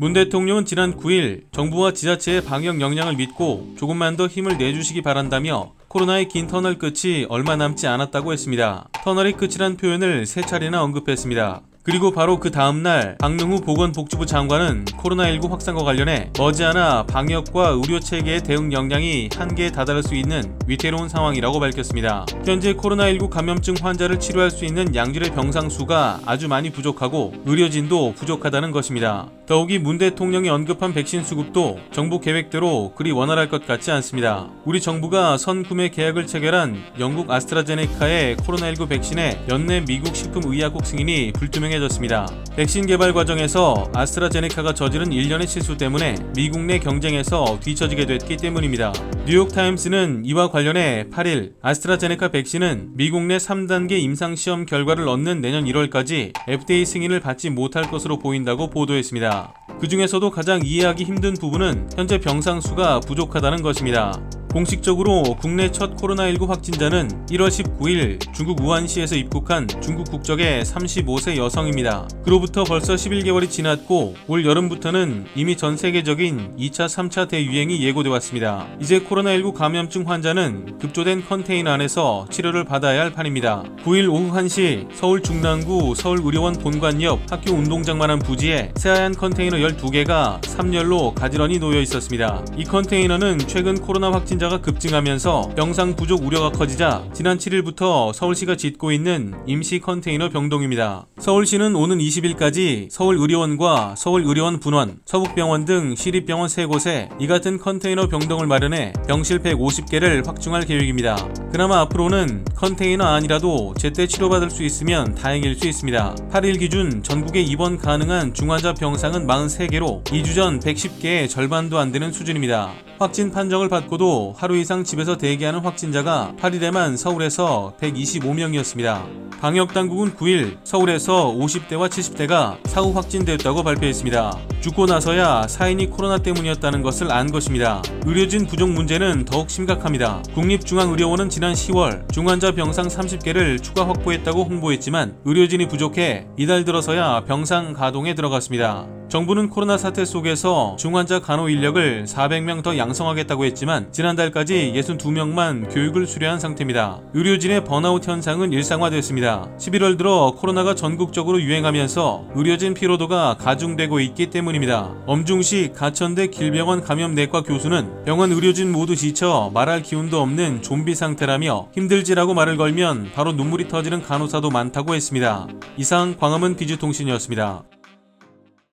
문 대통령은 지난 9일 정부와 지자체의 방역 역량을 믿고 조금만 더 힘을 내주시기 바란다며 코로나의 긴 터널 끝이 얼마 남지 않았다고 했습니다. 터널의 끝이란 표현을 3차례나 언급했습니다. 그리고 바로 그 다음날 박능후 보건복지부 장관은 코로나19 확산과 관련해 머지않아 방역과 의료체계의 대응 역량이 한계에 다다를 수 있는 위태로운 상황이라고 밝혔습니다. 현재 코로나19 감염증 환자를 치료할 수 있는 양질의 병상 수가 아주 많이 부족하고 의료진도 부족하다는 것입니다. 더욱이 문 대통령이 언급한 백신 수급도 정부 계획대로 그리 원활할 것 같지 않습니다. 우리 정부가 선구매 계약을 체결한 영국 아스트라제네카의 코로나19 백신의 연내 미국 식품의약국 승인이 불투명해졌습니다. 백신 개발 과정에서 아스트라제네카가 저지른 일련의 실수 때문에 미국 내 경쟁에서 뒤처지게 됐기 때문입니다. 뉴욕타임스는 이와 관련해 8일 아스트라제네카 백신은 미국 내 3단계 임상시험 결과를 얻는 내년 1월까지 FDA 승인을 받지 못할 것으로 보인다고 보도했습니다. 그 중에서도 가장 이해하기 힘든 부분은 현재 병상 수가 부족하다는 것입니다. 공식적으로 국내 첫 코로나19 확진자는 1월 19일 중국 우한시에서 입국한 중국 국적의 35세 여성입니다. 그로부터 벌써 11개월이 지났고 올 여름부터는 이미 전 세계적인 2차, 3차 대유행이 예고돼 왔습니다. 이제 코로나19 감염증 환자는 급조된 컨테이너 안에서 치료를 받아야 할 판입니다. 9일 오후 1시 서울 중랑구 서울의료원 본관 옆 학교 운동장만한 부지에 새하얀 컨테이너 12개가 3열로 가지런히 놓여 있었습니다. 이 컨테이너는 최근 코로나 확진자가 급증하면서 병상 부족 우려가 커지자 지난 7일부터 서울시가 짓고 있는 임시 컨테이너 병동입니다. 서울시는 오는 20일까지 서울의료원과 서울의료원 분원, 서북병원 등 시립병원 3곳에 이 같은 컨테이너 병동을 마련해 병실 150개를 확충할 계획입니다. 그나마 앞으로는 컨테이너 안이라도 제때 치료받을 수 있으면 다행일 수 있습니다. 8일 기준 전국에 입원 가능한 중환자 병상은 43개로 2주 전 110개의 절반도 안 되는 수준입니다. 확진 판정을 받고도 하루 이상 집에서 대기하는 확진자가 8일에만 서울에서 125명이었습니다. 방역당국은 9일 서울에서 50대와 70대가 사후 확진되었다고 발표했습니다. 죽고 나서야 사인이 코로나 때문이었다는 것을 안 것입니다. 의료진 부족 문제는 더욱 심각합니다. 국립중앙의료원은 지난 10월 중환자 병상 30개를 추가 확보했다고 홍보했지만 의료진이 부족해 이달 들어서야 병상 가동에 들어갔습니다. 정부는 코로나 사태 속에서 중환자 간호 인력을 400명 더 양성하겠다고 했지만 지난달까지 62명만 교육을 수료한 상태입니다. 의료진의 번아웃 현상은 일상화됐습니다. 11월 들어 코로나가 전국적으로 유행하면서 의료진 피로도가 가중되고 있기 때문입니다. 엄중식 가천대 길병원 감염내과 교수는 병원 의료진 모두 지쳐 말할 기운도 없는 좀비 상태라며 힘들지라고 말을 걸면 바로 눈물이 터지는 간호사도 많다고 했습니다. 이상 광화문 디지통신이었습니다.